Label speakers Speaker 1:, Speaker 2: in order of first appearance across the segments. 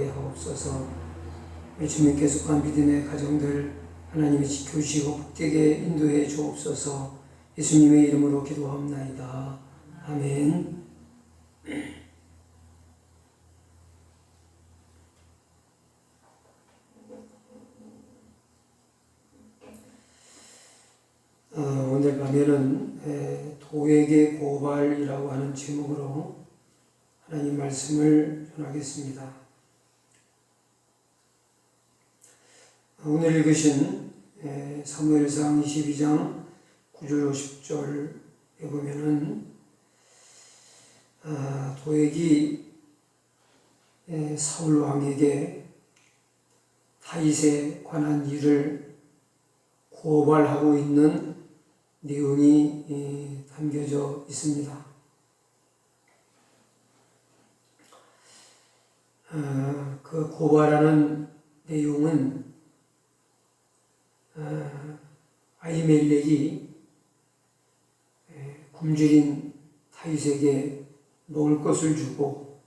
Speaker 1: 하게 하옵소서. 우리 주님께 속한 믿음의 가정들 하나님이 지켜주시고 복되게 인도해 주옵소서. 예수님의 이름으로 기도합나이다. 아멘. 오늘 밤에는 도에게 고발이라고 하는 제목으로 하나님 말씀을 전하겠습니다. 오늘 읽으신 사무엘상 22장 9절 50절에 보면은 도액이 사울 왕에게 다윗에 관한 일을 고발하고 있는 내용이 담겨져 있습니다. 그 고발하는 내용은 아히멜렉이 굶주린 다윗에게 먹을 것을 주고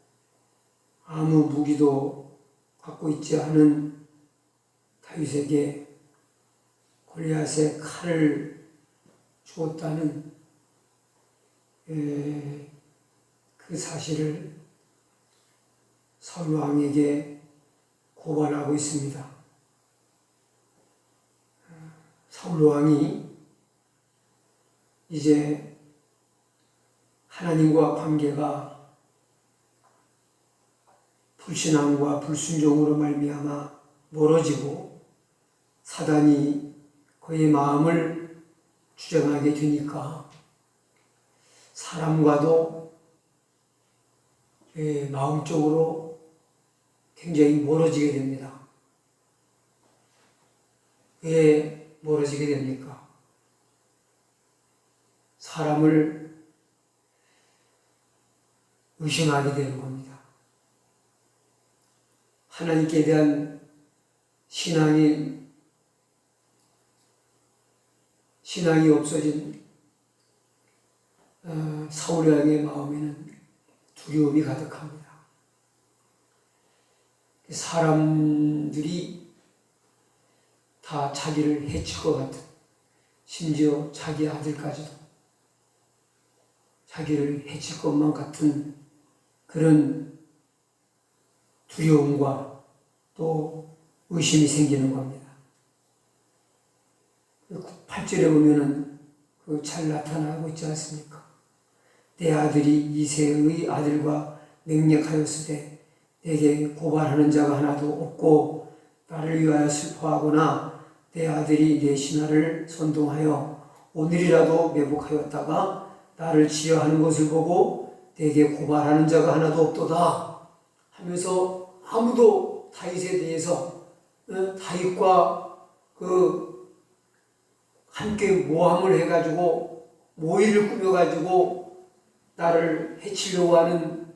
Speaker 1: 아무 무기도 갖고 있지 않은 다윗에게 골리앗의 칼을 주었다는 그 사실을 사울 왕에게 고발하고 있습니다. 사울 왕이 이제 하나님과 관계가 불신앙과 불순종으로 말미암아 멀어지고 사단이 그의 마음을 주장하게 되니까 사람과도 마음적으로 굉장히 멀어지게 됩니다. 왜 멀어지게 됩니까? 사람을 의심하게 되는 겁니다. 하나님께 대한 신앙이 없어진 사울 왕의 마음에는 두려움이 가득합니다. 사람들이 다 자기를 해칠 것 같은, 심지어 자기 아들까지도 자기를 해칠 것만 같은 그런 두려움과 또 의심이 생기는 겁니다. 8절에 보면은 잘 나타나고 있지 않습니까? 내 아들이 이새의 아들과 맹약하였으되 내게 고발하는 자가 하나도 없고 나를 위하여 슬퍼하거나 내 아들이 내 신하를 선동하여 오늘이라도 매복하였다가 나를 치려하는 것을 보고 내게 고발하는 자가 하나도 없도다 하면서 아무도 다윗에 대해서 다윗과 함께 모함을 해가지고 모의를 꾸며가지고 나를 해치려고 하는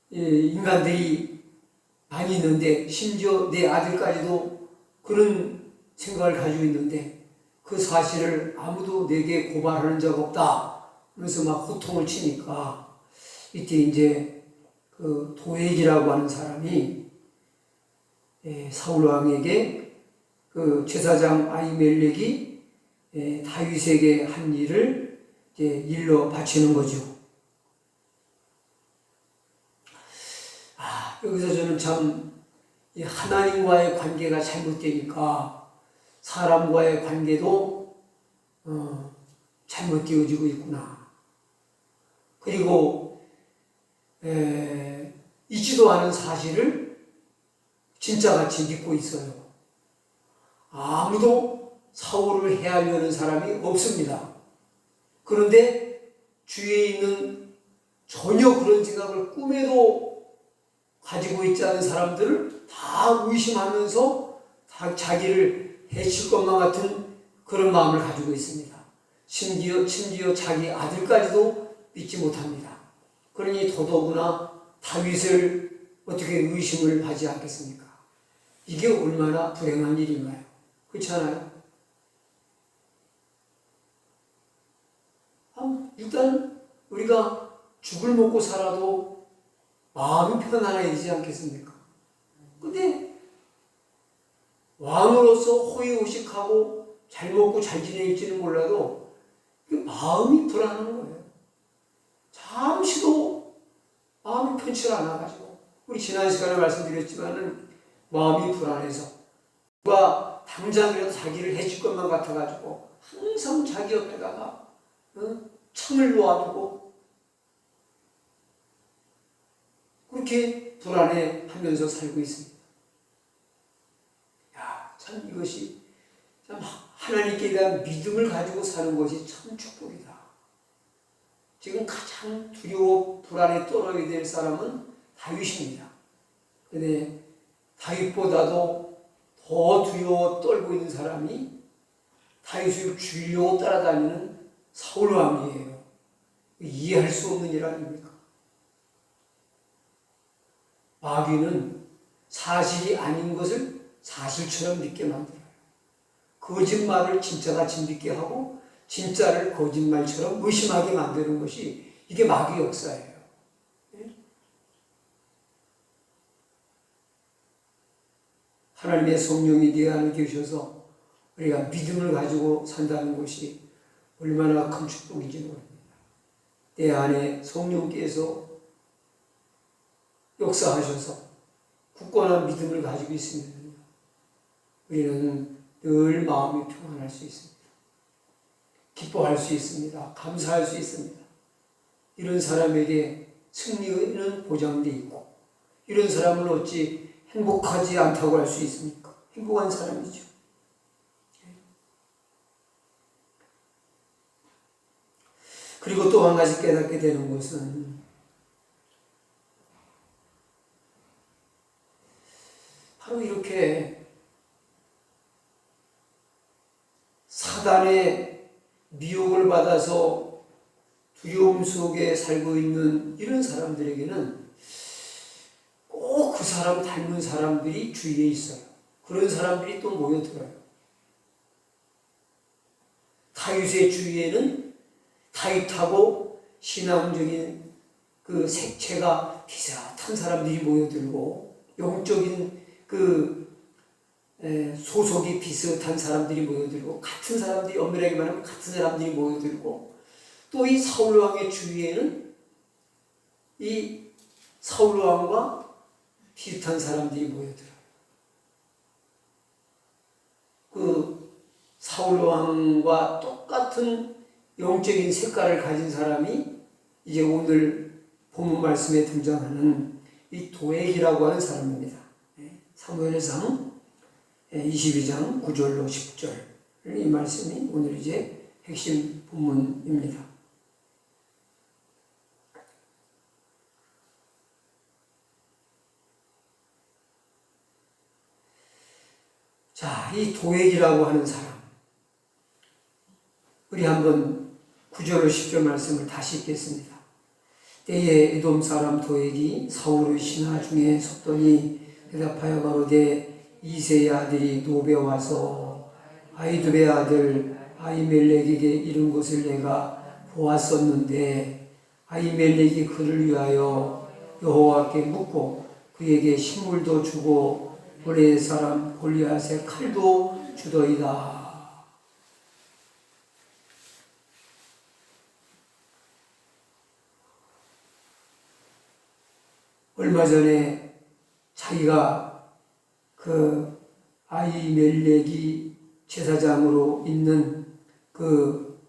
Speaker 1: 인간들이 많이 있는데 심지어 내 아들까지도 그런 생각을 가지고 있는데 그 사실을 아무도 내게 고발하는 자가 없다 그래서 막 호통을 치니까 이때 이제 그 도액이라고 하는 사람이 사울 왕에게 그 제사장 아히멜렉이 다윗에게 한 일을 이제 일러 바치는 거죠. 여기서 저는 참 하나님과의 관계가 잘못되니까 사람과의 관계도 잘못되어지고 있구나. 그리고 있지도 않은 사실을 진짜같이 믿고 있어요. 아무도 사울을 해하려는 사람이 없습니다. 그런데 주위에 있는 전혀 그런 생각을 꿈에도 가지고 있지 않은 사람들을 다 의심하면서 다 자기를 해칠 것만 같은 그런 마음을 가지고 있습니다. 심지어 자기 아들까지도 믿지 못합니다. 그러니 더더구나 다윗을 어떻게 의심을 하지 않겠습니까? 이게 얼마나 불행한 일인가요? 그렇지 않아요? 일단 우리가 죽을 먹고 살아도 마음이 편안해야 되지 않겠습니까? 근데 왕으로서 호의호식하고 잘 먹고 잘 지낼지는 몰라도 마음이 불안한 거예요. 잠시도 마음이 편치 않아가지고, 우리 지난 시간에 말씀드렸지만은 마음이 불안해서 누가 당장이라도 자기를 해칠 것만 같아가지고 항상 자기 옆에다가 창을 놓아두고 그렇게 불안해하면서 살고 있습니다. 야, 참 이것이 참 하나님께 대한 믿음을 가지고 사는 것이 참 축복이다. 지금 가장 두려워 불안에 떨어야 될 사람은 다윗입니다. 근데 다윗보다도 더 두려워 떨고 있는 사람이 다윗을 죽이려고 따라다니는 사울 왕이에요. 이해할 수 없는 일 아닙니까? 마귀는 사실이 아닌 것을 사실처럼 믿게 만들어요. 거짓말을 진짜같이 믿게 하고 진짜를 거짓말처럼 의심하게 만드는 것이 이게 마귀 역사예요. 하나님의 성령이 내 안에 계셔서 우리가 믿음을 가지고 산다는 것이 얼마나 큰 축복인지 모릅니다. 내 안에 성령께서 역사하셔서 굳건한 믿음을 가지고 있으면 우리는 늘 마음이 평안할 수 있습니다. 기뻐할 수 있습니다. 감사할 수 있습니다. 이런 사람에게 승리는 보장되어 있고, 이런 사람을 어찌 행복하지 않다고 할 수 있습니까? 행복한 사람이죠. 그리고 또 한 가지 깨닫게 되는 것은 바로 이렇게 사단의 미혹을 받아서 두려움 속에 살고 있는 이런 사람들에게는 꼭 그 사람 닮은 사람들이 주위에 있어요. 그런 사람들이 또 모여들어요. 다윗의 주위에는 다윗하고 신앙적인 그 색채가 비슷한 사람들이 모여들고, 영적인 그 소속이 비슷한 사람들이 모여들고, 같은 사람들이, 엄밀하게 말하면 같은 사람들이 모여들고, 또 이 사울왕의 주위에는 이 사울왕과 비슷한 사람들이 모여들어요. 그 사울왕과 똑같은 영적인 색깔을 가진 사람이 이제 오늘 본문 말씀에 등장하는 이 도액이라고 하는 사람입니다. 사무엘상 22장 9절로 10절, 이 말씀이 오늘 이제 핵심 본문입니다. 자, 이 도액이라고 하는 사람, 우리 한번 9절로 10절 말씀을 다시 읽겠습니다. 때에 에돔 사람 도액이 사울의 신하 중에 섰더니 대답하여 가로되 이새의 아들이 노베 와서 아히두베의 아들 아히멜렉에게 이른 것을 내가 보았었는데, 아히멜렉이 그를 위하여 여호와께 묻고 그에게 식물도 주고 고레 사람 골리앗의 칼도 주더이다. 얼마 전에 자기가 그 아히멜렉이 제사장으로 있는 그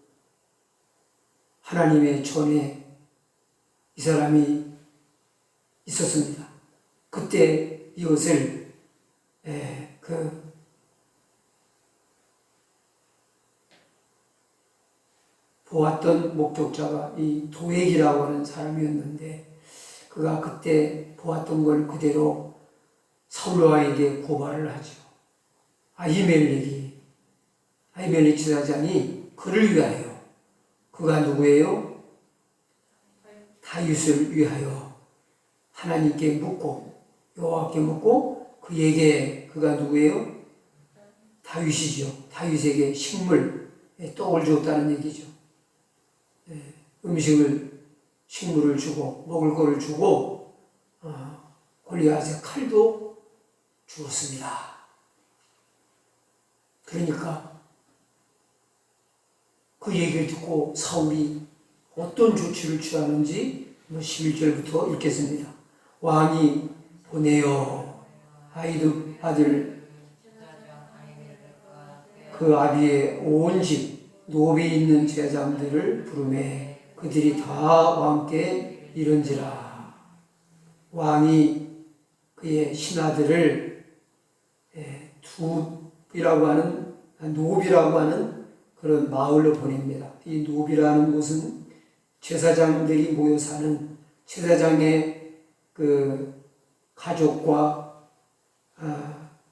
Speaker 1: 하나님의 전에 이 사람이 있었습니다. 그때 이것을 보았던 목격자가 이 도액이라고 하는 사람이었는데, 그가 그때 보았던 걸 그대로 사울왕에게 고발을 하죠. 아히멜렉 제사장이 그를 위하여, 그가 누구예요? 다윗을 위하여 하나님께 묻고 여호와께 묻고 그에게, 그가 누구예요? 다윗이죠. 다윗에게 식물, 떡을 주었다는 얘기죠. 식물을 주고 먹을 거를 주고 골리앗의 칼도 죽었습니다. 그러니까 그 얘기를 듣고 사울이 어떤 조치를 취하는지 11절부터 읽겠습니다. 왕이 보내어 아들 그 아비의 온 집 노비에 있는 제사장들을 부르매 그들이 다 왕께 이른지라. 왕이 그의 신하들을 두비라고 하는 노비라고 하는 그런 마을로 보냅니다. 이 노비라는 곳은 제사장들이 모여 사는 제사장의 그 가족과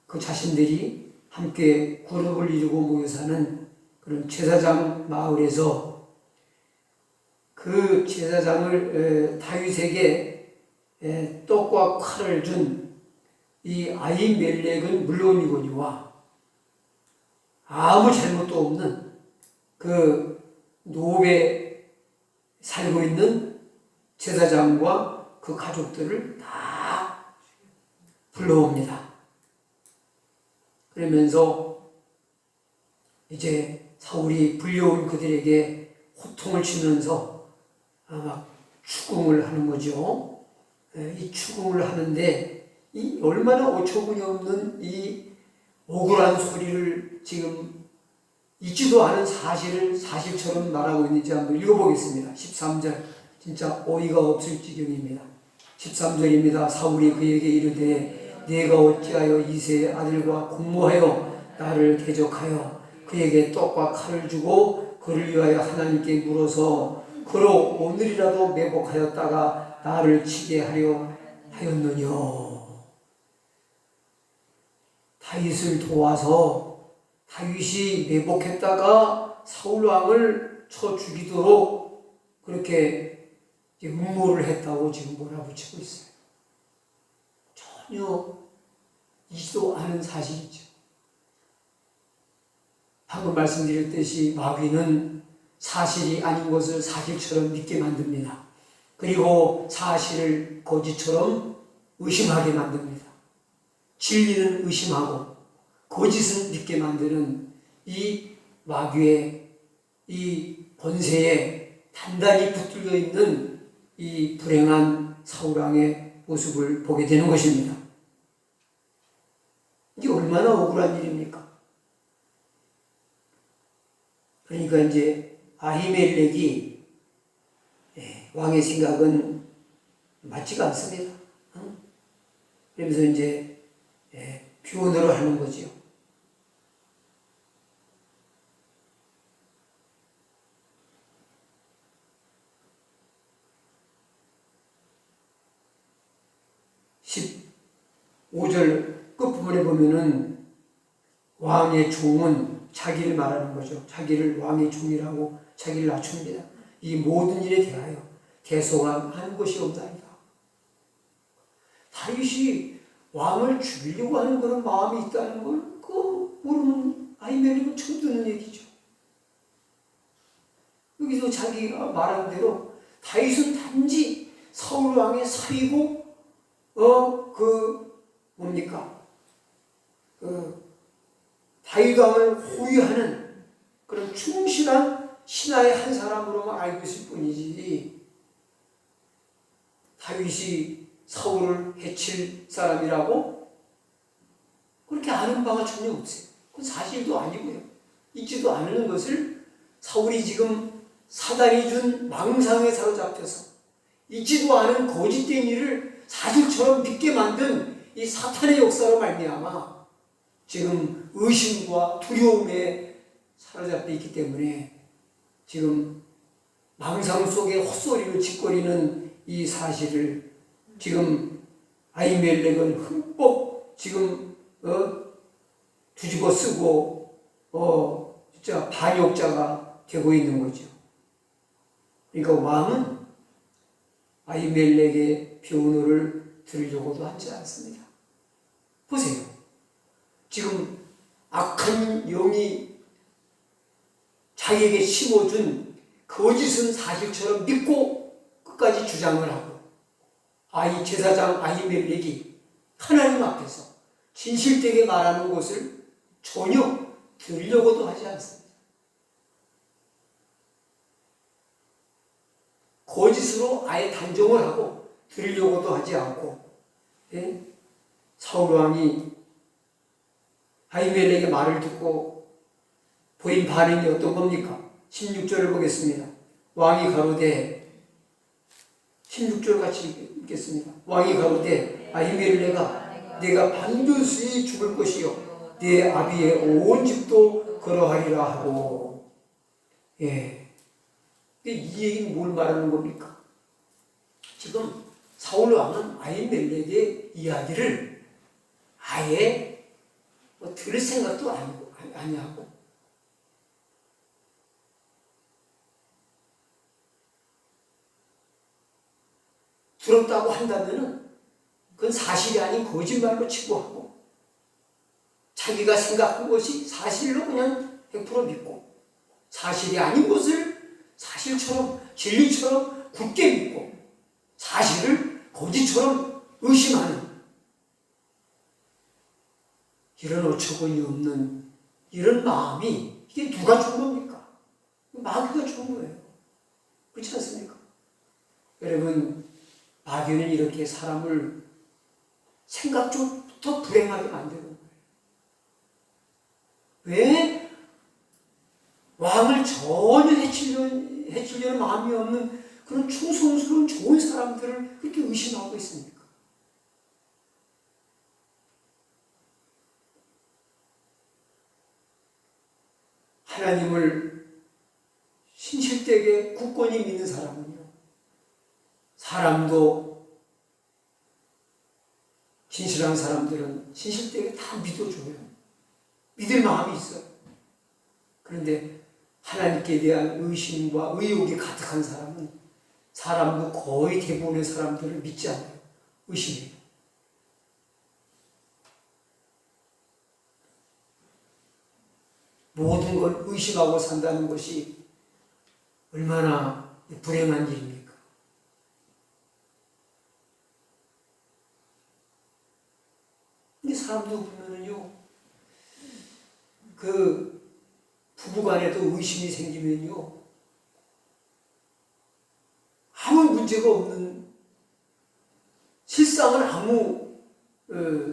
Speaker 1: 그 자신들이 함께 그룹을 이루고 모여 사는 그런 제사장 마을에서 그 제사장을 다윗에게 떡과 칼을 준 이 아히멜렉은 물론이거니와 아무 잘못도 없는 그 노베 살고 있는 제사장과 그 가족들을 다 불러옵니다. 그러면서 이제 사울이 불려온 그들에게 호통을 치면서 막 추궁을 하는 거죠. 이 추궁을 하는데 이 얼마나 어처구니 없는 이 억울한 소리를 지금 있지도 않은 사실을 사실처럼 말하고 있는지 한번 읽어보겠습니다. 13절 진짜 어이가 없을 지경입니다. 13절입니다. 사울이 그에게 이르되 네가 어찌하여 이새의 아들과 공모하여 나를 대적하여 그에게 떡과 칼을 주고 그를 위하여 하나님께 물어서 그로 오늘이라도 매복하였다가 나를 치게 하려 하였느뇨. 다윗을 도와서 다윗이 매복했다가 사울왕을 쳐 죽이도록 그렇게 음모를 했다고 지금 몰아붙이고 있어요. 전혀 있지도 않은 사실이죠. 방금 말씀드렸듯이 마귀는 사실이 아닌 것을 사실처럼 믿게 만듭니다. 그리고 사실을 거짓처럼 의심하게 만듭니다. 진리는 의심하고 거짓은 믿게 만드는 이 마귀의 이 권세에 단단히 붙들려 있는 이 불행한 사울왕의 모습을 보게 되는 것입니다. 이게 얼마나 억울한 일입니까? 그러니까 이제 아히멜렉이 왕의 생각은 맞지가 않습니다. 그러면서 이제 표현으로 하는 거지요. (15절) 끝부분에 보면은 왕의 종은 자기를 말하는 거죠. 자기를 왕의 종이라고 자기를 낮춥니다. 이 모든 일에 대하여 대소한 한 것이 없나이다. 다윗이 왕을 죽이려고 하는 그런 마음이 있다는 걸 그 모르는 아히멜렉은 처음 듣는 얘기죠. 여기서 자기가 말한 대로 다윗은 단지 사울 왕의 사위고 다윗 왕을 호위하는 그런 충실한 신하의 한 사람으로만 알고 있을 뿐이지 다윗이 사울을 해칠 사람이라고 그렇게 아는 바가 전혀 없어요. 그건 사실도 아니고요. 있지도 않은 것을 사울이 지금 사단이 준 망상에 사로잡혀서 있지도 않은 거짓된 일을 사실처럼 믿게 만든 이 사탄의 역사로 말미암아 지금 의심과 두려움에 사로잡혀 있기 때문에 지금 망상 속에 헛소리를 짓거리는 이 사실을 지금 아히멜렉은 흠뻑 지금 뒤집어 쓰고 진짜 반역자가 되고 있는 거죠. 그러니까 왕은 아히멜렉의 변호를 들으려고도 하지 않습니다. 보세요. 지금 악한 영이 자기에게 심어준 거짓은 사실처럼 믿고 끝까지 주장을 하고 제사장 아히멜렉이 하나님 앞에서 진실되게 말하는 것을 전혀 들으려고도 하지 않습니다. 거짓으로 아예 단정을 하고 들으려고도 하지 않고, 예? 사울 왕이 아히멜렉의 말을 듣고 보인 반응이 어떤 겁니까? 16절을 보겠습니다. 왕이 가로되, 16절 같이 읽겠습니다. 왕이 가로되 아히멜렉아, 내가 반드시 죽을 것이요 내 아비의 온 집도 그러하리라 하고. 예. 이 얘기는 뭘 말하는 겁니까? 지금 사울 왕은 아히멜렉의 이야기를 아예 들을 생각도 아니하고, 들었다고 한다면은 그건 사실이 아닌 거짓말로 치부하고, 자기가 생각한 것이 사실로 그냥 100% 믿고, 사실이 아닌 것을 사실처럼, 진리처럼 굳게 믿고, 사실을 거짓처럼 의심하는, 이런 어처구니 없는 이런 마음이, 이게 누가 준 겁니까? 마귀가 준 거예요. 그렇지 않습니까? 여러분, 마귀는 이렇게 사람을 생각조부터 불행하게 만드는 거예요. 왜? 왕을 전혀 해치려는 마음이 없는 그런 충성스러운 좋은 사람들을 그렇게 의심하고 있습니까? 하나님을 신실되게 굳건히 믿는 사람은요, 사람도 진실한 사람들은 신실되게 다 믿어줘요. 믿을 마음이 있어요. 그런데 하나님께 대한 의심과 의욕이 가득한 사람은 사람도 거의 대부분의 사람들을 믿지 않아요. 의심해요. 모든 걸 의심하고 산다는 것이 얼마나 불행한 일입니까? 근데 사람도 보면은요, 그 부부간에도 의심이 생기면요, 아무 문제가 없는, 실상은 아무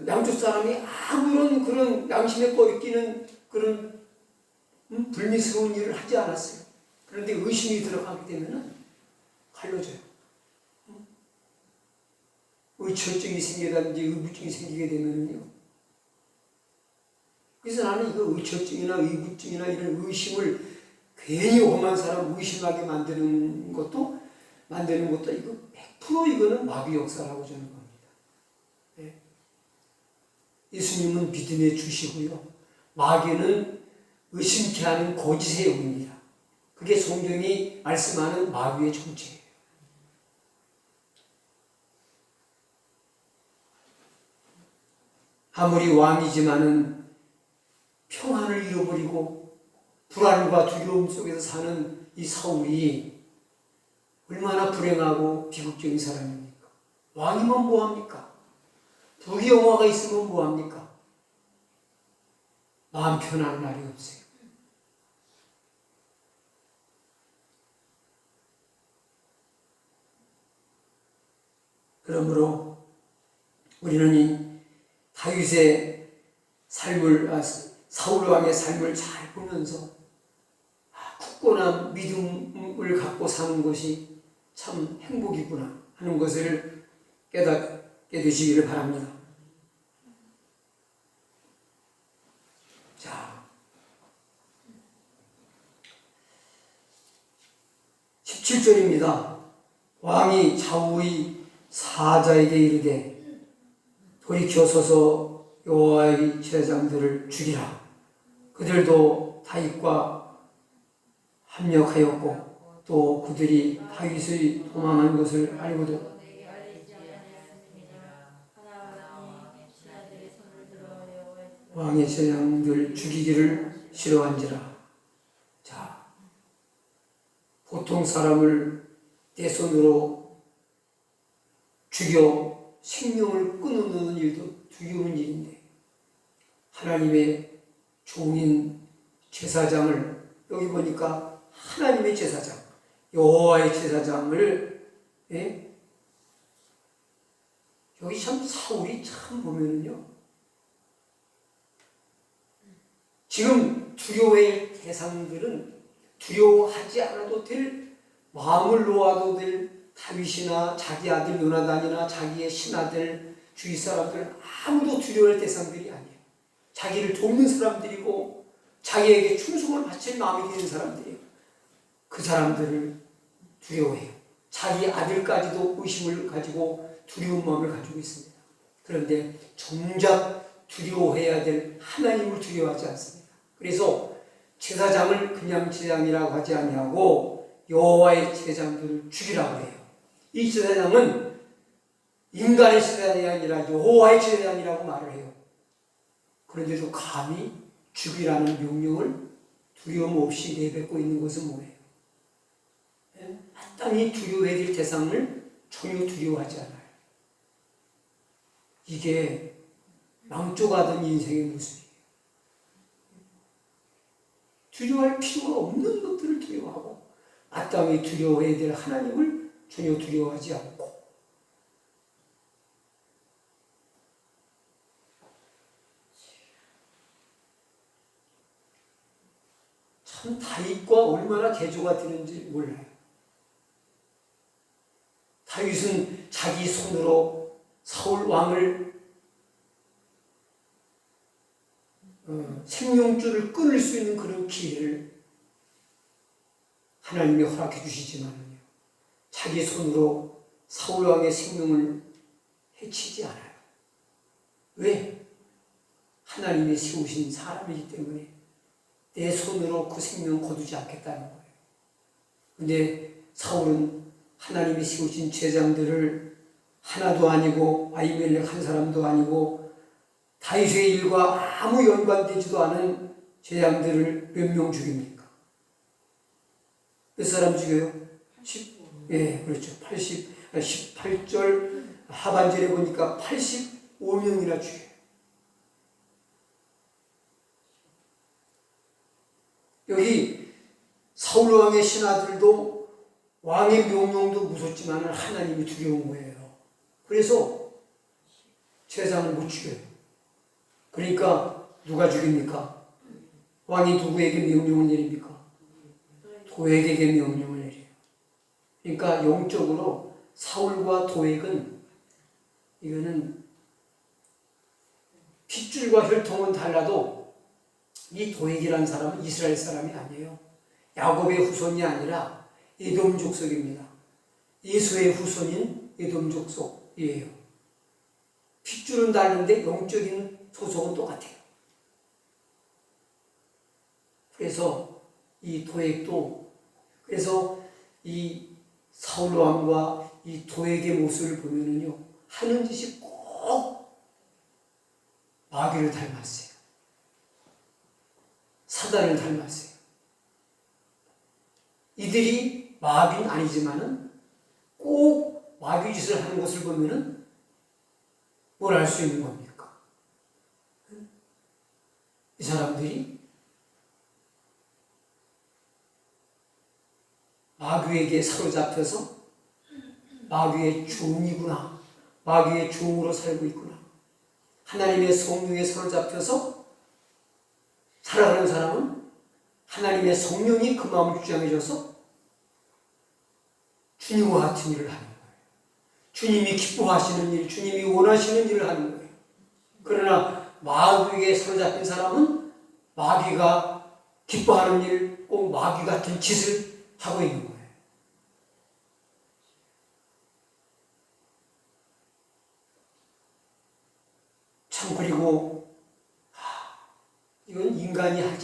Speaker 1: 양쪽 사람이 아무런 그런 양심에 꺼리끼는 그런 불미스러운 일을 하지 않았어요. 그런데 의심이 들어가게 되면은 갈라져요. 의철증이 생기다든지 의부증이 생기게 되면은요. 그래서 나는 이거 의철증이나 의부증이나 이런 의심을 괜히 험한 사람 의심하게 만드는 것도 이거 100% 이거는 마귀 역사라고 저는 봅니다. 네. 예수님은 믿음의 주시고요. 마귀는 의심케 하는 거짓의 영입니다. 그게 성경이 말씀하는 마귀의 정체예요. 아무리 왕이지만은 평안을 잃어버리고 불안과 두려움 속에서 사는 이 사울이 얼마나 불행하고 비극적인 사람입니까? 왕이면 뭐합니까? 부귀영화가 있으면 뭐합니까? 마음 편한 날이 없어요. 그러므로 우리는 이 다윗의 삶을, 사울 왕의 삶을 잘 보면서 굳건한 믿음을 갖고 사는 것이 참 행복이구나 하는 것을 깨닫게 되시기를 바랍니다. 자, 17절입니다. 왕이 좌우의 사자에게 이르되 돌이켜 서서 여호와의 제사장들을 죽이라. 그들도 다윗과 합력하였고 또 그들이 다윗의 도망한 것을 알고도 왕의 제사장들 죽이기를 싫어한지라. 자, 보통 사람을 내 손으로 죽여 생명을 끊어놓는 일도 두려운 일인데 하나님의 종인 제사장을, 여기 보니까 하나님의 제사장, 여호와의 제사장을, 예? 여기 참 사울이 참 보면은요, 지금 두려워할 대상들은 두려워하지 않아도 될, 마음을 놓아도 될 다윗이나 자기 아들 요나단이나 자기의 신하들, 주위 사람들, 아무도 두려워할 대상들이 아니에요. 자기를 돕는 사람들이고 자기에게 충성을 바칠 마음이 드는 사람들이에요. 그 사람들을 두려워해요. 자기 아들까지도 의심을 가지고 두려운 마음을 가지고 있습니다. 그런데 정작 두려워해야 될 하나님을 두려워하지 않습니다. 그래서 제사장을 그냥 제사장이라고 하지 아니하고 여호와의 제사장들을 죽이라고 해요. 이 제사장은 인간의 제사장이 아니라 여호와의 제사장이라고 말을 해요. 그런데도 감히 죽이라는 명령을 두려움 없이 내뱉고 있는 것은 뭐예요? 마땅히 두려워해야 될 대상을 전혀 두려워하지 않아요. 이게 망조가던 인생의 모습이에요. 두려워할 필요가 없는 것들을 두려워하고 마땅히 두려워해야 될 하나님을 전혀 두려워하지 않고, 참 다윗과 얼마나 대조가 되는지 몰라요. 다윗은 자기 손으로 사울 왕을 생명줄을 끊을 수 있는 그런 기회를 하나님이 허락해 주시지만요, 자기 손으로 사울 왕의 생명을 해치지 않아요. 왜? 하나님이 세우신 사람이기 때문에 내 손으로 그 생명 거두지 않겠다는 거예요. 근데 사울은 하나님이 세우신 제장들을 하나도 아니고 아히멜렉 한 사람도 아니고 다윗의 일과 아무 연관되지도 않은 제장들을 몇 명 죽입니까? 몇 사람 죽여요? 예, 그렇죠. 18절 하반절에 보니까 85명이나 죽여요. 여기 사울 왕의 신하들도 왕의 명령도 무섭지만 하나님이 두려운 거예요. 그래서 제사장을 못 죽여요. 그러니까 누가 죽입니까? 왕이 누구에게 명령을 내립니까? 도액에게 명령을 내려요. 그러니까 영적으로 사울과 도액은, 이거는 핏줄과 혈통은 달라도 이 도액이라는 사람은 이스라엘 사람이 아니에요. 야곱의 후손이 아니라 에돔 족속입니다. 예수의 후손인 에돔 족속이에요. 핏줄은 다른데 영적인 소속은 똑같아요. 그래서 이 도액도, 그래서 이 사울 왕과 이 도액의 모습을 보면은요, 하는 짓이 꼭 마귀를 닮았어요. 사단을 닮았어요. 이들이 마귀는 아니지만은 꼭 마귀 짓을 하는 것을 보면은 뭘 알 수 있는 겁니까? 이 사람들이 마귀에게 사로잡혀서 마귀의 종이구나, 마귀의 종으로 살고 있구나, 하나님의 성령에 사로잡혀서 살아가는 사람은 하나님의 성령이 그 마음을 주장해줘서 주님과 같은 일을 하는 거예요. 주님이 기뻐하시는 일, 주님이 원하시는 일을 하는 거예요. 그러나 마귀에게 사로잡힌 사람은 마귀가 기뻐하는 일, 꼭 마귀 같은 짓을 하고 있는 거예요. 참, 그리고 이건 인간이 하는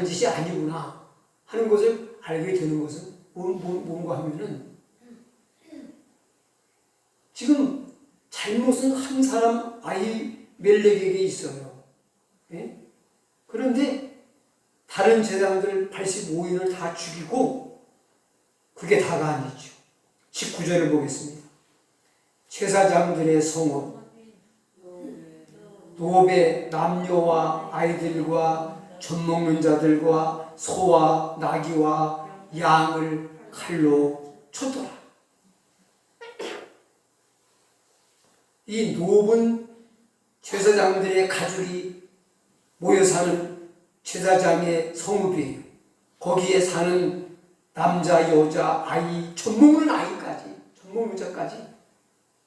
Speaker 1: 짓이 아니구나 하는 것을 알게 되는 것은 뭔가 하면은, 지금 잘못은 한 사람 아히멜렉에게 있어요. 예? 그런데 다른 제사장들 85인을 다 죽이고 그게 다가 아니죠. 19절을 보겠습니다. 제사장들의 성읍 노업의 남녀와 아이들과 젖먹는 자들과 소와 나귀와 양을 칼로 쳤더라. 이 노업은 제사장들의 가족이 모여 사는 제사장의 성읍이에요. 거기에 사는 남자, 여자, 아이, 젖먹는 아이까지, 젖먹는 자까지,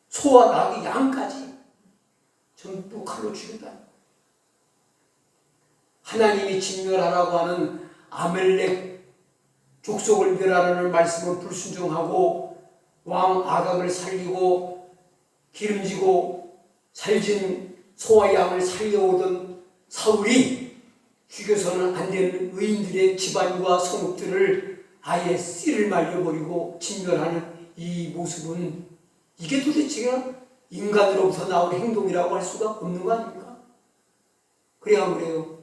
Speaker 1: 소와 나귀, 양까지 전부 칼로 죽인다. 하나님이 진멸하라고 하는 아멜렉 족속을 멸하라는 말씀을 불순종하고 왕 아각을 살리고 기름지고 살진 소와 양을 살려오던 사울이 죽여서는 안 되는 의인들의 집안과 성읍들을 아예 씨를 말려버리고 진멸하는 이 모습은 이게 도대체가 인간으로부터 나온 행동이라고 할 수가 없는 거 아닙니까? 그래야 그래요.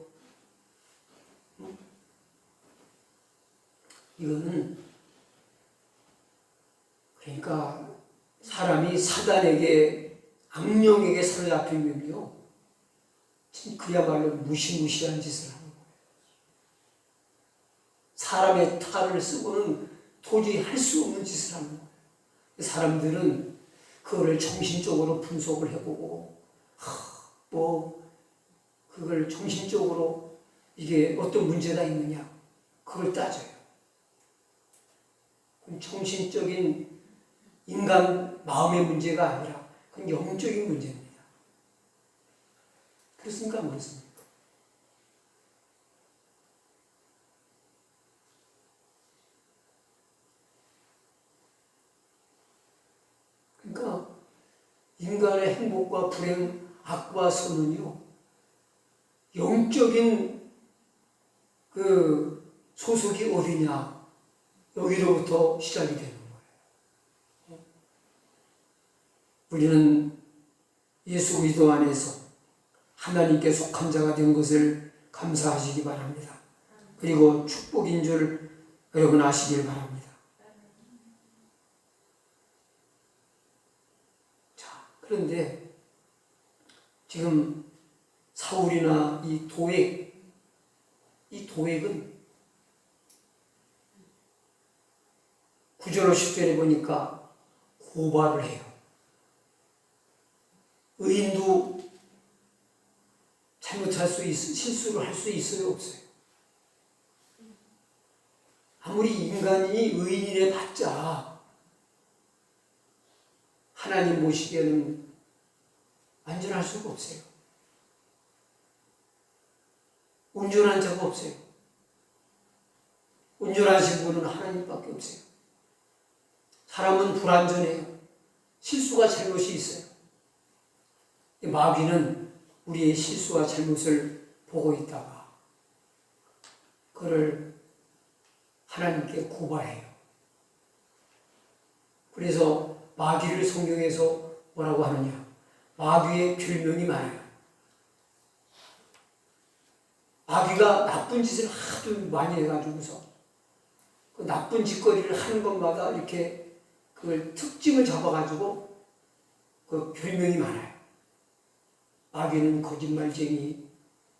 Speaker 1: 이거는 그러니까 사람이 사단에게 악령에게 사로잡히면요 그야말로 무시무시한 짓을 하는 거예요. 사람의 탈을 쓰고는 도저히 할 수 없는 짓을 하는 거예요. 사람들은 그거를 정신적으로 분석을 해보고 그걸 정신적으로 이게 어떤 문제가 있느냐 그걸 따져요. 그건 정신적인 인간 마음의 문제가 아니라 그건 영적인 문제입니다. 그렇습니까? 안 그렇습니까? 그러니까 인간의 행복과 불행, 악과 선은요 영적인 그 소속이 어디냐 여기로부터 시작이 되는 거예요. 우리는 예수 그리스도 안에서 하나님께 속한 자가 된 것을 감사하시기 바랍니다. 그리고 축복인 줄 여러분 아시길 바랍니다. 자, 그런데 지금 사울이나 이 도액은 9절 10절에 보니까 고발을 해요. 의인도 잘못할 수 실수를 할 수 있어요, 없어요? 아무리 인간이 의인이래 봤자 하나님 보시기에는 안전할 수가 없어요. 온전한 자가 없어요. 온전하신 분은 하나님밖에 없어요. 사람은 불완전해요. 실수가 잘못이 있어요. 마귀는 우리의 실수와 잘못을 보고 있다가 그를 하나님께 고발해요. 그래서 마귀를 성경에서 뭐라고 하느냐? 마귀의 별명이 많아요. 마귀가 나쁜 짓을 하도 많이 해가지고서 그 나쁜 짓거리를 하는 것마다 이렇게 그걸 특징을 잡아가지고 그 별명이 많아요. 마귀는 거짓말쟁이,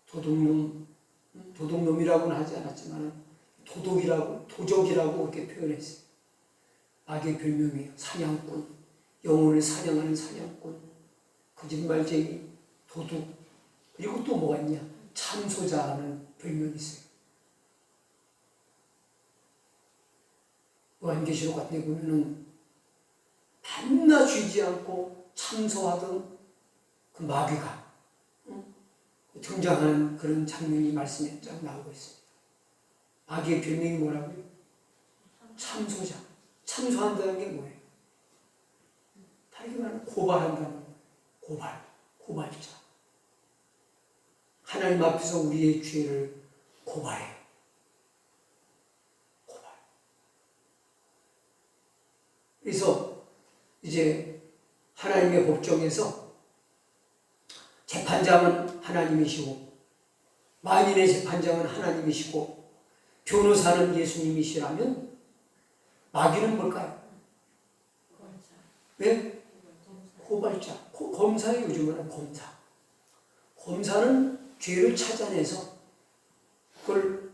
Speaker 1: 도둑놈이라고는 하지 않았지만 도적이라고 그렇게 표현했어요. 마귀의 별명이에요. 사냥꾼, 영혼을 사냥하는 사냥꾼, 거짓말쟁이, 도둑, 그리고 또 뭐가 있냐? 참소자라는 별명이 있어요. 요한계시록 같은 데 보면은 밤낮 쉬지 않고 참소하던 그 마귀가 등장하는 그런 장면이 말씀에 쫙 나오고 있습니다. 마귀의 별명이 뭐라고요? 참소자. 참소한다는 게 뭐예요? 다르게 말하면 고발한다는 거예요. 고발자. 하나님 앞에서 우리의 죄를 고발해요. 고발. 그래서 이제 하나님의 법정에서 재판장은 하나님이시고 만인의 재판장은 하나님이시고 변호사는 예수님이시라면 마귀는 뭘까요? 왜? 고발자. 검사예요. 요즘은 검사. 검사는 죄를 찾아내서 그걸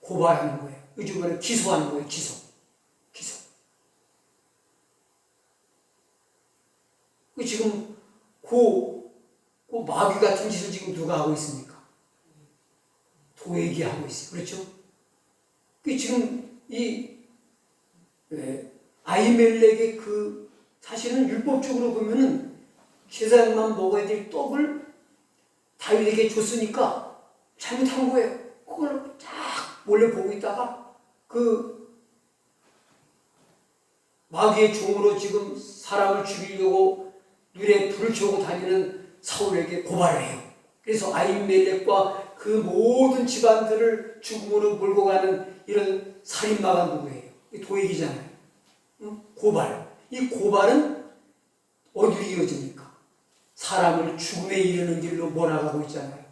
Speaker 1: 고발하는 거예요. 요즘에는 기소하는 거예요. 기소. 지금 그 마귀 같은 짓을 지금 누가 하고 있습니까? 도액이 하고 있어요. 그렇죠? 지금 이 아히멜렉의 사실은 율법적으로 보면은 제사장만 먹어야 될 떡을 다윗에게 줬으니까 잘못한 거예요. 그걸 쫙 몰래 보고 있다가 마귀의 종으로 지금 사람을 죽이려고 눈에 불을 켜고 다니는 사울에게 고발을 해요. 그래서 아히멜렉과 그 모든 집안들을 죽음으로 몰고 가는 이런 살인마가 누구예요? 도액이잖아요. 고발. 이 고발은 어디로 이어집니까? 사람을 죽음에 이르는 길로 몰아가고 있잖아요.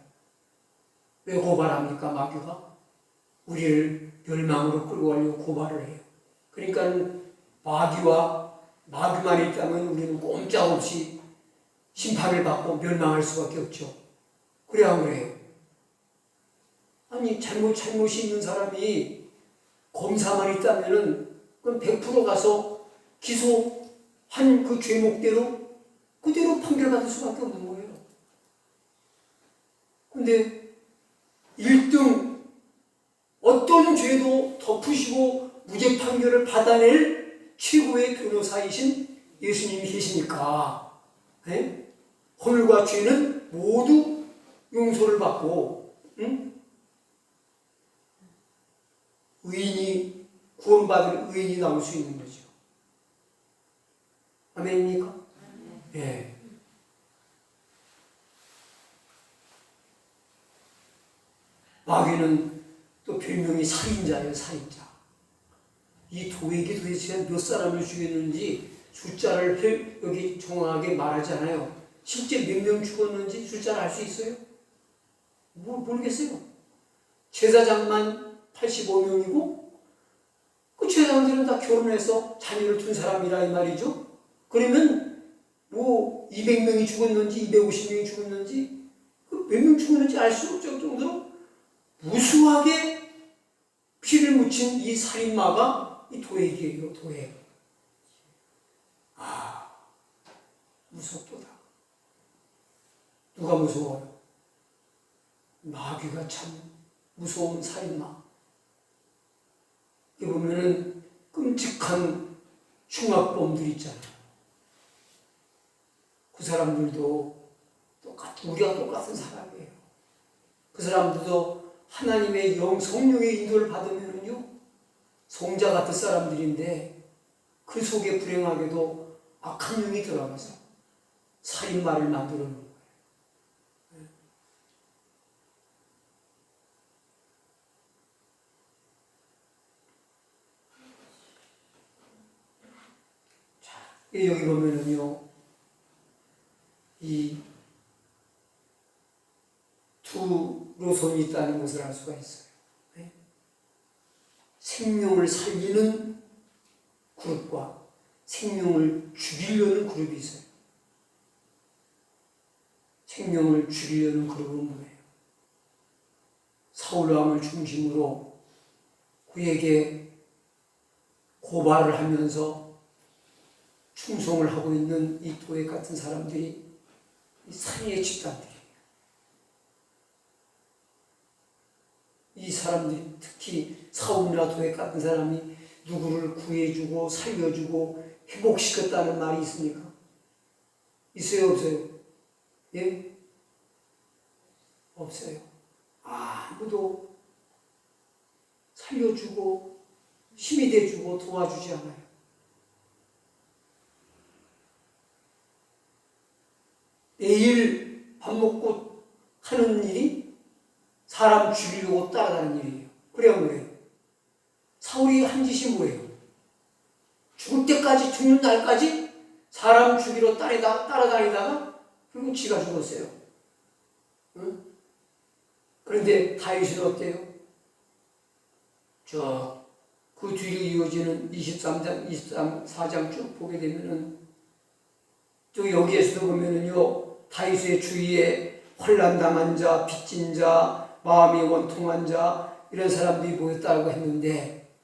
Speaker 1: 왜 고발합니까? 마귀가? 우리를 멸망으로 끌고 가려고 고발을 해요. 그러니까 마귀만 있다면 우리는 꼼짝없이 심판을 받고 멸망할 수밖에 없죠. 그래 안 그래요? 아니 잘못이 있는 사람이 검사만 있다면은 그건 100% 가서 기소한 그 죄목대로 그대로 판결받을 수밖에 없는 거예요. 근데 1등 어떤 죄도 덮으시고 무죄 판결을 받아낼 최고의 변호사이신 예수님이 계시니까 허물과 죄는 모두 용서를 받고 의인이 구원받을 의인이 나올 수 있는 거죠. 아멘입니까? 예. 마귀는 또 별명이 살인자예요. 살인자. 이 도액이 도대체 몇 사람을 죽였는지 숫자를 여기 정확하게 말하지 않아요. 실제 몇 명 죽었는지 숫자를 알 수 있어요? 모르겠어요. 제사장만 85명이고 그 제사장들은 다 결혼해서 자녀를 둔 사람이라 이 말이죠. 그러면 200명이 죽었는지 250명이 죽었는지 몇 명 죽었는지 알 수 없을 정도로 무수하게 피를 묻힌 이 살인마가 이 도액이에요. 도액. 무섭도다. 누가 무서워요? 마귀가 참 무서운 살인마. 여기 보면은 끔찍한 흉악범들 있잖아요. 그 사람들도 우리가 똑같은 사람이에요. 그 사람들도 하나님의 성령의 인도를 받으면은요, 성자 같은 사람들인데 그 속에 불행하게도 악한 영이 들어가서 살인마를 만들어 놓은 거예요. 자, 여기 보면은요, 이 두 노선이 있다는 것을 알 수가 있어요. 네? 생명을 살리는 그룹과 생명을 죽이려는 그룹이 있어요. 생명을 죽이려는 그룹은 뭐예요? 사울왕을 중심으로 그에게 고발을 하면서 충성을 하고 있는 이 도액 같은 사람들이 이 살인의 집단들이에요. 이 사람들이 특히 사울이나 도액 같은 사람이 누구를 구해주고 살려주고 회복시켰다는 말이 있습니까? 있어요, 없어요? 예? 없어요. 아무도 살려주고 힘이 돼주고 도와주지 않아요. 매일 밥 먹고 하는 일이 사람 죽이려고 따라가는 일이에요. 그래야 뭐예요? 사울이 한 짓이 뭐예요? 죽을 때까지, 죽는 날까지 사람 죽이러 따라다니다가 결국 지가 죽었어요. 응? 그런데 다윗은 어때요? 그 뒤로 이어지는 24장 쭉 보게 되면은 또 여기에서도 보면은요, 다윗의 주위에 환난당한 자, 빚진 자, 마음이 원통한 자, 이런 사람들이 모였다고 했는데,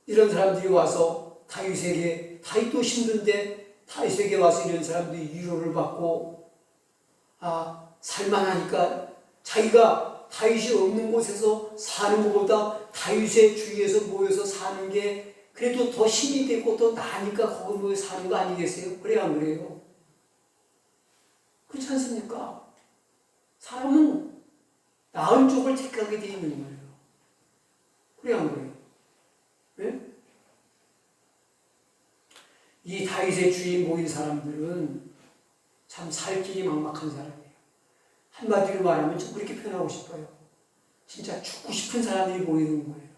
Speaker 1: 이런 사람들이 와서 다윗에게, 다윗도 힘든데 다윗에게 와서 이런 사람들이 위로를 받고, 살만하니까 자기가 다윗이 없는 곳에서 사는 것보다 다윗의 주위에서 모여서 사는 게 그래도 더 힘이 되고 더 나으니까 거기 모여 사는 거 아니겠어요? 그래야 안 그래요? 그렇지 않습니까? 사람은 나은 쪽을 택하게 되어 있는 거예요. 그래야 안 그래요? 네? 이 다윗의 주위에 모인 사람들은 참 살 길이 막막한 사람이에요. 한마디로 말하면 좀 그렇게 표현하고 싶어요. 진짜 죽고 싶은 사람들이 모이는 거예요.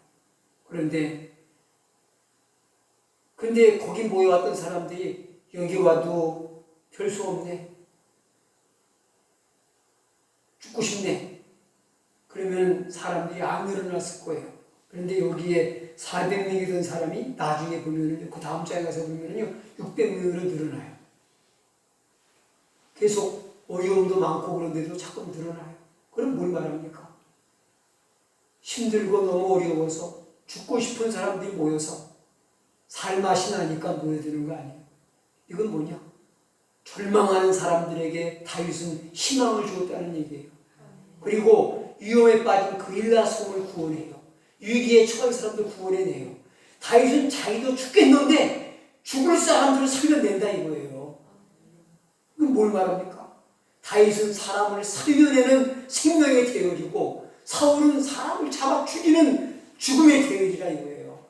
Speaker 1: 근데 거기 모여왔던 사람들이 여기 와도 별 수 없네. 죽고 싶네. 그러면 사람들이 안 늘어났을 거예요. 그런데 여기에 400명이 된 사람이 나중에 보면은요, 그 다음 장에 가서 보면은요, 600명으로 늘어나요. 계속 어려움도 많고 그런데도 자꾸 늘어나요. 그럼 뭘 말합니까? 힘들고 너무 어려워서 죽고 싶은 사람들이 모여서 살맛이 나니까 모여드는 거 아니에요. 이건 뭐냐? 절망하는 사람들에게 다윗은 희망을 주었다는 얘기예요. 그리고 위험에 빠진 그일라 성을 구원해요. 위기에 처한 사람들 구원해내요. 다윗은 자기도 죽겠는데 죽을 사람들을 살려낸다 이거예요. 그건 뭘 말합니까? 다윗은 사람을 살려내는 생명의 대열이고 사울은 사람을 잡아 죽이는 죽음의 대열이라 이거예요.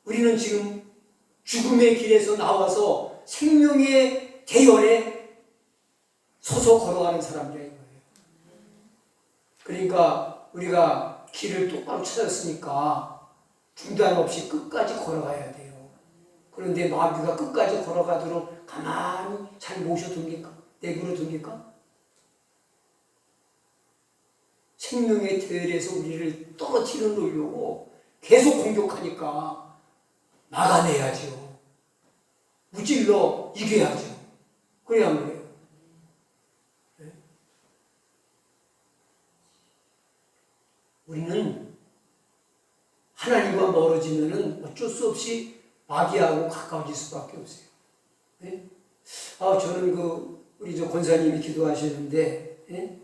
Speaker 1: 우리는 지금 죽음의 길에서 나와서 생명의 대열에 서서 걸어가는 사람이라 이거예요. 그러니까 우리가 길을 똑바로 찾았으니까 중단 없이 끝까지 걸어가야 돼요. 그런데 마귀가 끝까지 걸어가도록 가만히 잘 모셔둡니까? 내버려둡니까? 생명의 대열에서 우리를 떨어뜨려 놓으려고 계속 공격하니까 막아내야죠. 무찔러 이겨야죠. 그래야 안 그래요? 네? 우리는 하나님과 멀어지면은 어쩔 수 없이 마귀하고 가까워질 수밖에 없어요. 네? 저는 우리 권사님이 기도하시는데, 네?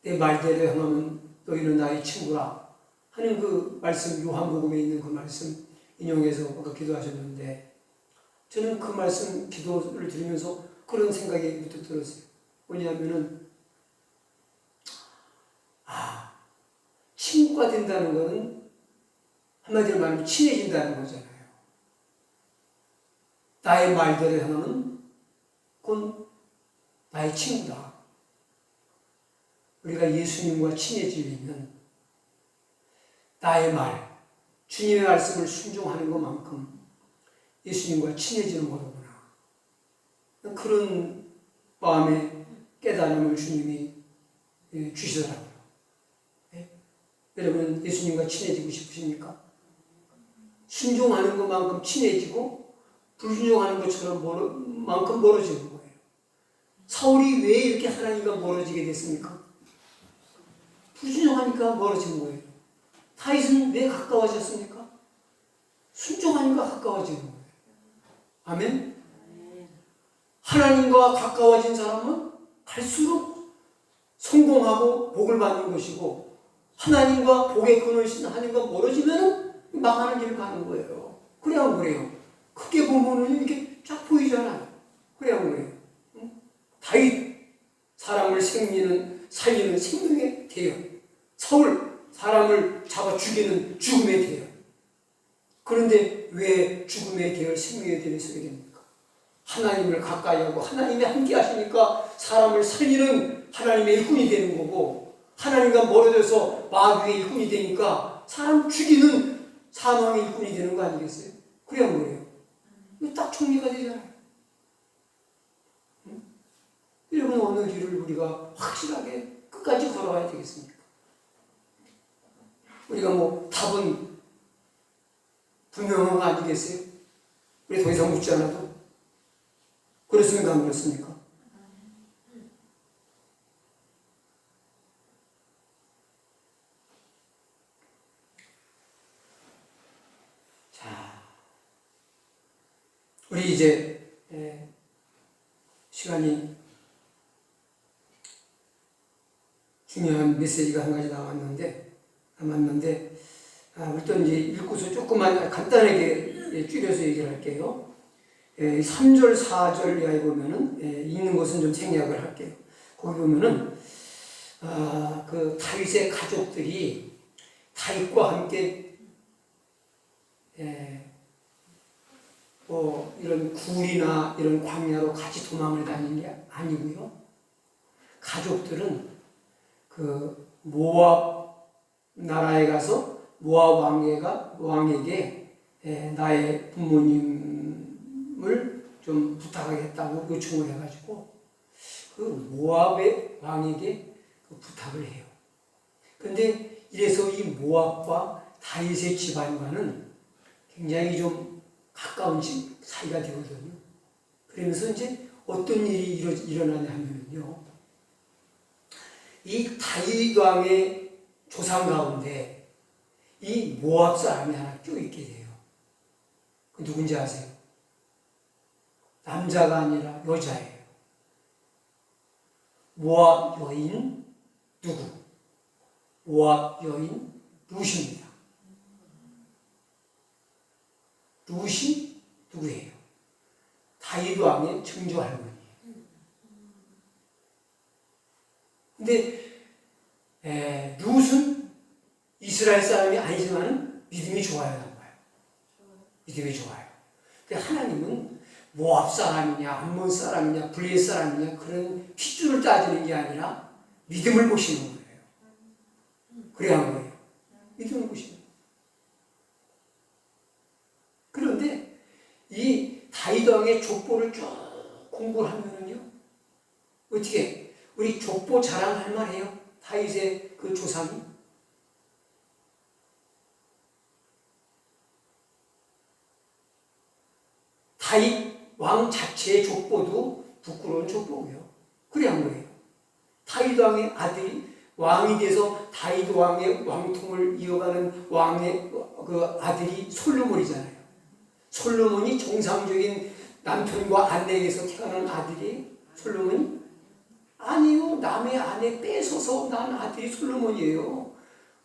Speaker 1: 내 말대로 행하면 너희는 나의 친구라 하는 그 말씀, 요한복음에 있는 그 말씀 인용해서 아까 기도하셨는데, 저는 그 말씀 기도를 들으면서 그런 생각이 문득 들었어요. 뭐냐면은 친구가 된다는 것은 한마디로 말하면 친해진다는 거잖아요. 나의 말대로 행하면 그건 나의 친구다. 우리가 예수님과 친해지려면 나의 말, 주님의 말씀을 순종하는 것만큼 예수님과 친해지는 거로구나. 그런 마음의 깨달음을 주님이 주시더라고요. 네? 여러분 예수님과 친해지고 싶으십니까? 순종하는 것만큼 친해지고 불순종하는 것처럼 만큼 멀어지는 거예요. 사울이 왜 이렇게 하나님과 멀어지게 됐습니까? 불순종하니까 멀어진 거예요. 다윗은 왜 가까워졌습니까? 순종하니까 가까워지는 거예요. 아멘? 하나님과 가까워진 사람은 갈수록 성공하고 복을 받는 것이고, 하나님과 복의 근원이신 하나님과 멀어지면 망하는 길을 가는 거예요. 그래 안 그래요? 크게 보면 이렇게 쫙 보이잖아요. 그래 안 그래요? 다윗 사람을 살리는 생명의 대열, 사울 사람을 잡아 죽이는 죽음의 대열. 그런데 왜 죽음의 대열, 생명의 대열에 서게 됩니까? 하나님을 가까이 하고 하나님이 함께 하시니까 사람을 살리는 하나님의 일꾼이 되는 거고, 하나님과 멀어져서 마귀의 일꾼이 되니까 사람 죽이는 사망의 일꾼이 되는 거 아니겠어요? 그래야 뭐예요? 이거 딱 정리가 되잖아요. 여러분 어느 길을 우리가 확실하게 끝까지 걸어가야 되겠습니까? 우리가 답은 분명한 거 아니겠어요? 우리 더 이상 묻지 않아도. 그렇습니까? 안 그렇습니까? 자, 우리 이제 시간이 중요한 메시지가 한 가지 남았는데 우리 또 이제 읽고서 조금만 간단하게 줄여서 얘기를 할게요. 3절, 4절 이하에 보면은 읽는 것은 좀 생략을 할게요. 거기 보면은 그 다윗의 가족들이 다윗과 함께 뭐 이런 굴이나 이런 광야로 같이 도망을 다니는 게 아니고요. 가족들은 그 모압 나라에 가서 모압 왕에게 나의 부모님을 좀 부탁하겠다고 요청을 해가지고 그 모압의 왕에게 그 부탁을 해요. 그런데 이래서 이 모압과 다윗의 집안과는 굉장히 좀 가까운 사이가 되거든요. 그러면서 이제 어떤 일이 일어나냐 하면요. 이 다윗 왕의 조상 가운데 이 모압 사람이 하나 껴있게 돼요. 그 누군지 아세요? 남자가 아니라 여자예요. 모압 여인 누구? 모압 여인 룻입니다. 룻이 누구예요? 다윗 왕의 증조 할머니예요. 근데 룻은 이스라엘 사람이 아니지만 믿음이 좋아요, 나빠요? 믿음이 좋아요. 근데 하나님은 모압 사람이냐, 암몬 사람이냐, 블레셋 사람이냐 그런 핏줄을 따지는 게 아니라 믿음을 보시는 거예요. 그래야 한 거예요. 믿음을 보시는 거예요. 그런데 이 다윗 왕의 족보를 쭉 공부를 하면은요, 어떻게 우리 족보 자랑할 만해요? 다윗의 그 조상이. 다윗 왕 자체의 족보도 부끄러운 족보고요. 그래 한 거예요. 다윗 왕의 아들이 왕이 돼서 다윗 왕의 왕통을 이어가는 왕의 그 아들이 솔로몬이잖아요. 솔로몬이 정상적인 남편과 아내에서 태어난 아들이 솔로몬이? 아니요. 남의 아내 뺏어서 난 아들이 솔로몬이에요.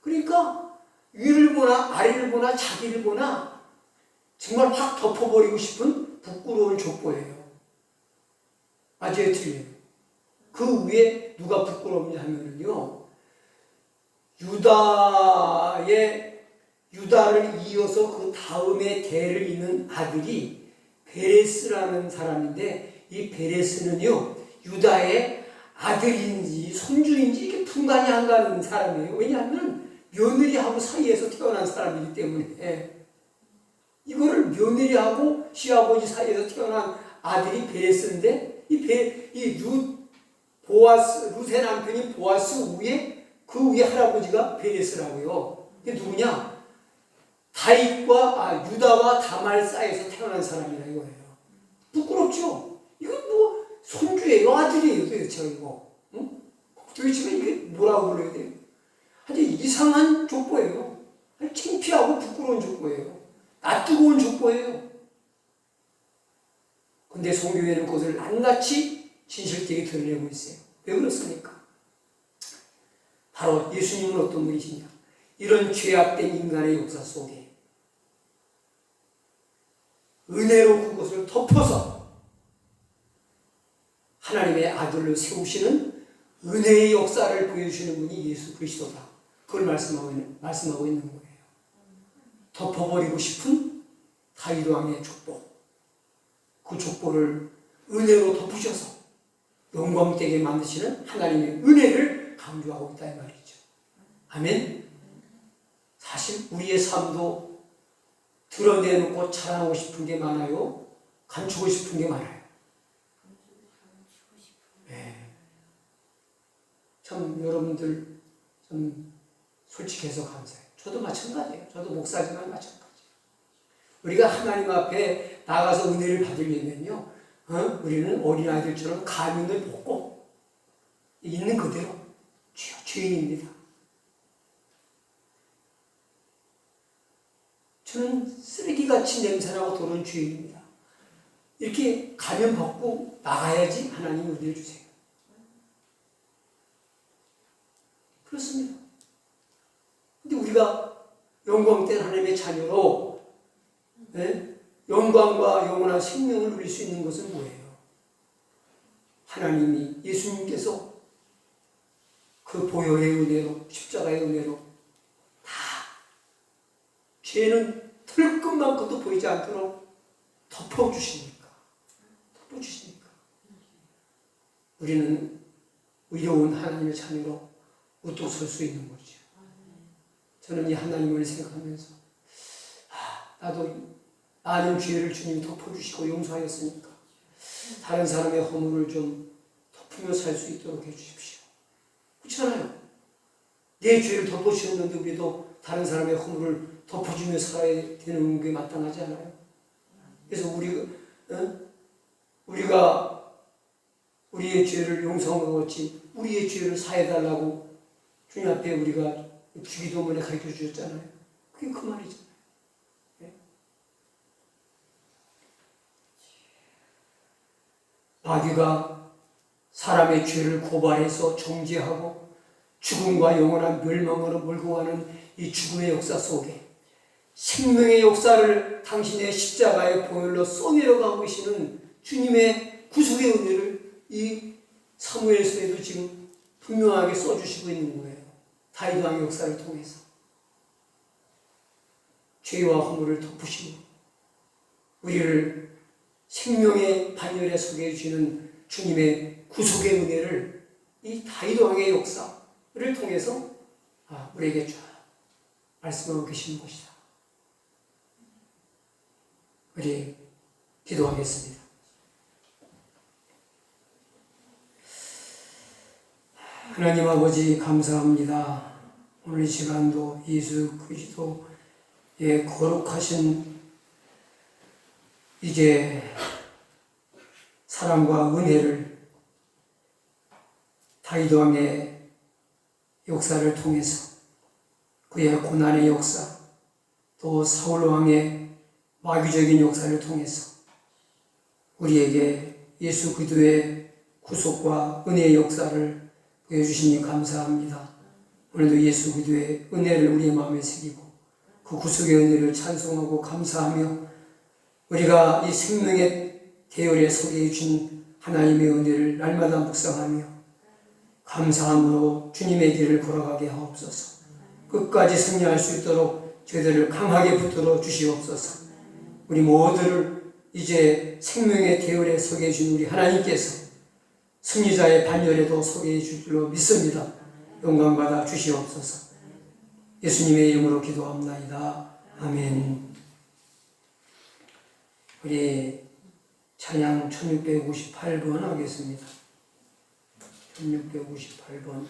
Speaker 1: 그러니까 위를 보나 아래를 보나 자기를 보나 정말 확 덮어버리고 싶은 부끄러운 족보예요. 맞아요, 틀려요? 그 위에 누가 부끄럽냐 하면은요, 유다를 이어서 그 다음에 대를 잇는 아들이 베레스라는 사람인데, 이 베레스는요, 유다의 아들인지 손주인지 이게 분간이 안 가는 사람이에요. 왜냐하면 며느리하고 사이에서 태어난 사람이기 때문에. 이거를 며느리하고 시아버지 사이에서 태어난 아들이 베레스인데, 룻의 남편인 보아스 위에, 그 위에 할아버지가 베레스라고요. 이게 누구냐? 유다와 다말 사이에서 태어난 사람이라 이거예요. 부끄럽죠? 이거 뭐, 손주예요? 아들이에요? 도대체 이거. 응? 도대체 이게 뭐라고 불러야 돼요? 아주 이상한 족보예요. 아주 창피하고 부끄러운 족보예요. 낯뜨거운 족보예요. 근데 성경에는 그것을 낱낱이 진실되게 드러내고 있어요. 왜 그렇습니까? 바로 예수님은 어떤 분이시냐? 이런 죄악된 인간의 역사 속에 은혜로 그것을 덮어서 하나님의 아들로 세우시는 은혜의 역사를 보여주시는 분이 예수 그리스도다. 그걸 말씀하고 있는 거예요. 덮어버리고 싶은 다윗 왕의 족보, 그 족보를 은혜로 덮으셔서 영광되게 만드시는 하나님의 은혜를 강조하고 있다 이 말이죠. 아멘. 사실 우리의 삶도 드러내놓고 자랑하고 싶은 게 많아요. 감추고 싶은 게 많아요. 네. 참 여러분들 좀 솔직해서 감사해요. 저도 마찬가지예요. 저도 목사지만 마찬가지예요. 우리가 하나님 앞에 나가서 은혜를 받으려면요, 우리는 어린아이들처럼 가면을 벗고 있는 그대로 죄인입니다. 저는 쓰레기같이 냄새나고 더러운 죄인입니다. 이렇게 가면 벗고 나가야지 하나님 은혜 주세요. 그렇습니다. 근데 우리가 영광된 하나님의 자녀로 영광과 영원한 생명을 누릴 수 있는 것은 뭐예요? 하나님이 예수님께서 그 보혈의 은혜로 십자가의 은혜로 다 죄는 털끝만큼도 보이지 않도록 덮어주시니까 우리는 의로운 하나님의 자녀로 우뚝 설 수 있는 거죠. 저는 이 하나님을 생각하면서 나도 많은 죄를 주님이 덮어주시고 용서하였으니까 다른 사람의 허물을 좀 덮으며 살 수 있도록 해주십시오. 그렇잖아요. 내 죄를 덮어주셨는데 우리도 다른 사람의 허물을 덮어주며 살아야 되는 게 마땅하지 않아요? 그래서 우리가 우리의 죄를 용서한 것 같이 우리의 죄를 사해달라고 주님 앞에 우리가 주기도문에 가르쳐 주셨잖아요. 그게 그 말이잖아요. 네? 마귀가 사람의 죄를 고발해서 정죄하고 죽음과 영원한 멸망으로 몰고 가는 이 죽음의 역사 속에 생명의 역사를 당신의 십자가의 보혈로 쏘내려가고 계시는 주님의 구속의 은혜를 이 사무엘서에도 지금 분명하게 써주시고 있는 거예요. 다윗 왕의 역사를 통해서 죄와 허물을 덮으시고 우리를 생명의 반열에 서게 해주시는 주님의 구속의 은혜를 이 다윗 왕의 역사를 통해서 우리에게 쫙 말씀하고 계시는 것이다. 우리 기도하겠습니다. 하나님 아버지 감사합니다. 오늘 이 시간도 예수 그리스도의 거룩하신 이제 사랑과 은혜를 다윗 왕의 역사를 통해서 그의 고난의 역사 또 사울 왕의 마귀적인 역사를 통해서 우리에게 예수 그리스도의 구속과 은혜의 역사를 보여주시니 감사합니다. 오늘도 예수 그리스도의 은혜를 우리의 마음에 새기고 그 구속의 은혜를 찬송하고 감사하며 우리가 이 생명의 대열에 서게 해주신 하나님의 은혜를 날마다 묵상하며 감사함으로 주님의 길을 걸어가게 하옵소서. 끝까지 승리할 수 있도록 저희들을 강하게 붙들어 주시옵소서. 우리 모두를 이제 생명의 대열에 서게 해주신 우리 하나님께서 승리자의 반열에도 서게 해줄 줄로 믿습니다. 영광받아 주시옵소서. 예수님의 이름으로 기도합나이다. 아멘. 우리 찬양 1658번 하겠습니다. 1658번.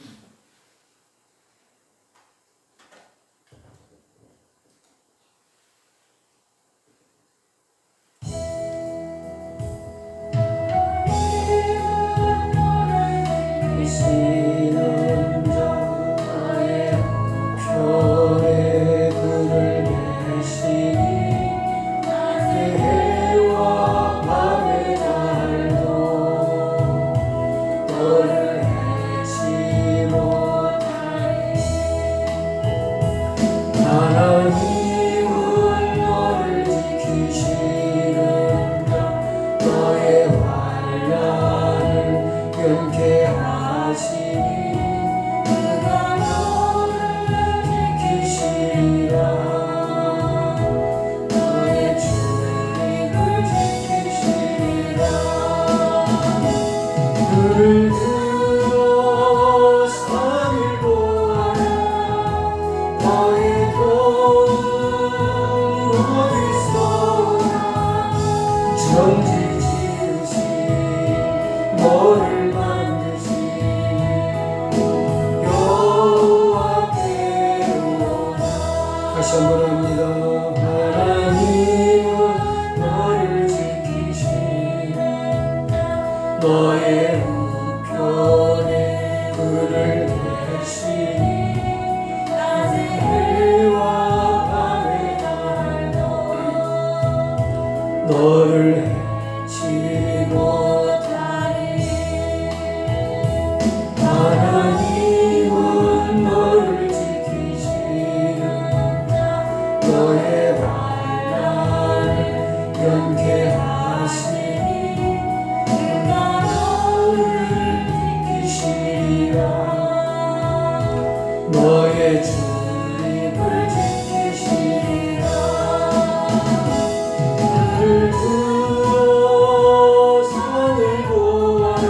Speaker 2: 너를 해치고
Speaker 1: 너의 우편에 그를 대시니 해와 밤의 달도 너를 해치 못하리. 하나님은 너를 지키시는 너의 환난을 연계하시니 그가 너를 지키시리라. 너의 주님을 지키시리라. 그를 들어 산을 보아라.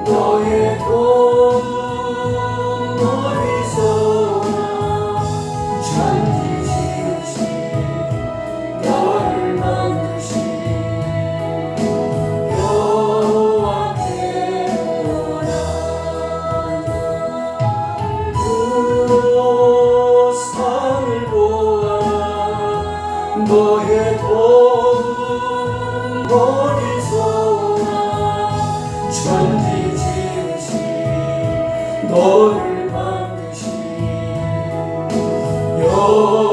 Speaker 1: 너의 도움 어디서 오나. 천지 지으신 너를 만드신 여호와께로다. 들어 산을 보아라. 너의 도움 어디서 오나. 천지 지으신 너를 만드신 여호와께로다.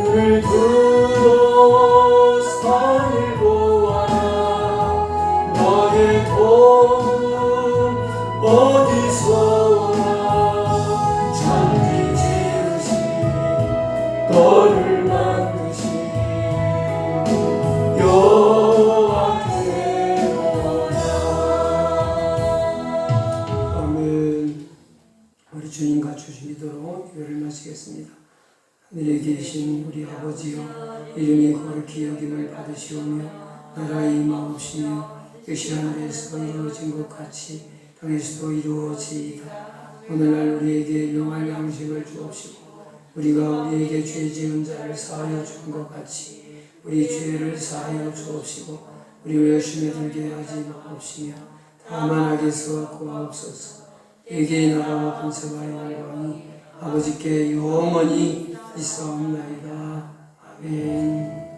Speaker 1: 그를 들어 산을 보아라. 너의 도움 어디서 오나. 천지 지으신 너를 만드신 여호와께로다. 아멘. 우리 주님과 주시도록 기도를 마치겠습니다. 하늘에 계신 우리 아버지여, 이름이 거룩히 여김을 받으시오며 나라의 임하옵시며 뜻이 하늘에서 이루어진 것 같이 땅에서도 이루어지이다. 오늘날 우리에게 일용할 양식을 주옵시고 우리가 우리에게 죄 지은 자를 사하여 준 것 같이 우리 죄를 사하여 주옵시고 우리를 시험에 들게 하지 마옵시며 다만 악에서 구하옵소서. 에게 나라와 권세와 영광이 아버지께 영원히 있사옵나이다. 아멘.